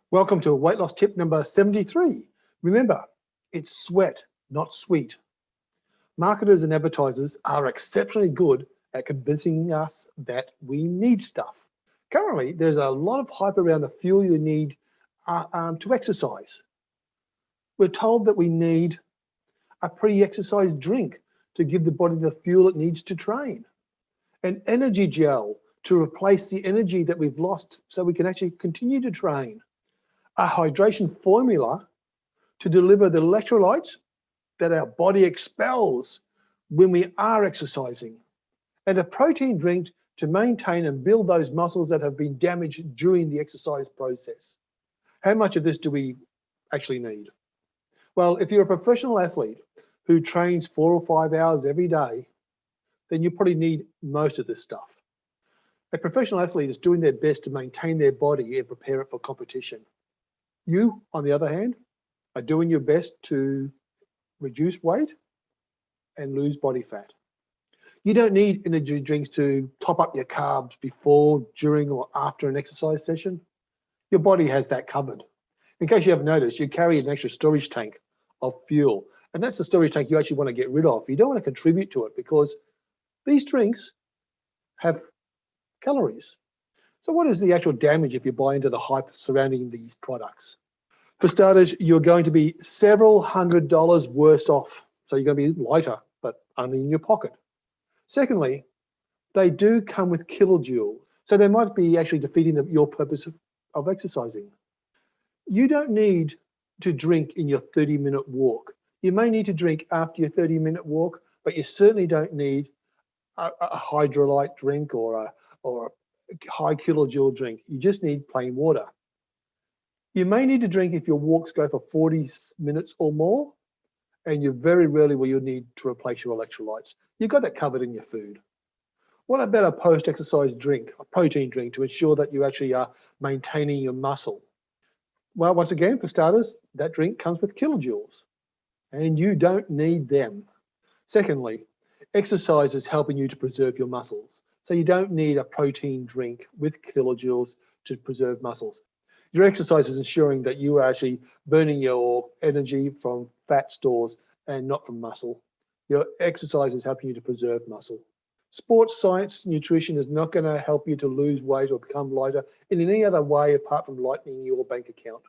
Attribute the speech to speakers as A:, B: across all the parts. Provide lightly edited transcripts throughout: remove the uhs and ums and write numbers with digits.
A: Welcome to weight loss tip number 73. Remember, it's sweat, not sweet. Marketers and advertisers are exceptionally good at convincing us that we need stuff. Currently, there's a lot of hype around the fuel you need to exercise. We're told that we need a pre-exercise drink to give the body the fuel it needs to train, an energy gel to replace the energy that we've lost so we can actually continue to train, a hydration formula to deliver the electrolytes that our body expels when we are exercising, and a protein drink to maintain and build those muscles that have been damaged during the exercise process. How much of this do we actually need? Well, if you're a professional athlete who trains 4 or 5 hours every day, then you probably need most of this stuff. A professional athlete is doing their best to maintain their body and prepare it for competition. You, on the other hand, are doing your best to reduce weight and lose body fat. You don't need energy drinks to top up your carbs before, during, or after an exercise session. Your body has that covered. In case you haven't noticed, you carry an extra storage tank of fuel, and that's the storage tank you actually want to get rid of. You don't want to contribute to it because these drinks have calories. So what is the actual damage if you buy into the hype surrounding these products? For starters, you're going to be several $100s worse off. So you're going to be lighter, but only in your pocket. Secondly, they do come with kilojoules. So they might be actually defeating your purpose of exercising. You don't need to drink in your 30-minute walk. You may need to drink after your 30-minute walk, but you certainly don't need a hydrolyte drink or a high kilojoule drink. You just need plain water. You may need to drink if your walks go for 40 minutes or more, and you very rarely will you need to replace your electrolytes. You've got that covered in your food. What about a post-exercise drink, a protein drink, to ensure that you actually are maintaining your muscle? Well, once again, for starters, that drink comes with kilojoules, and you don't need them. Secondly, exercise is helping you to preserve your muscles. So you don't need a protein drink with kilojoules to preserve muscles. Your exercise is ensuring that you are actually burning your energy from fat stores and not from muscle. Your exercise is helping you to preserve muscle. Sports science nutrition is not going to help you to lose weight or become lighter in any other way apart from lightening your bank account.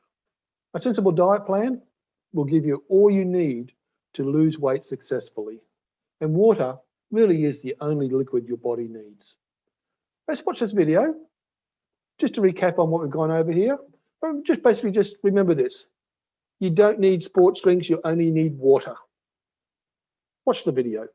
A: A sensible diet plan will give you all you need to lose weight successfully. And water really is the only liquid your body needs. Let's watch this video. Just to recap on what we've gone over here, just remember this. You don't need sports drinks, you only need water. Watch the video.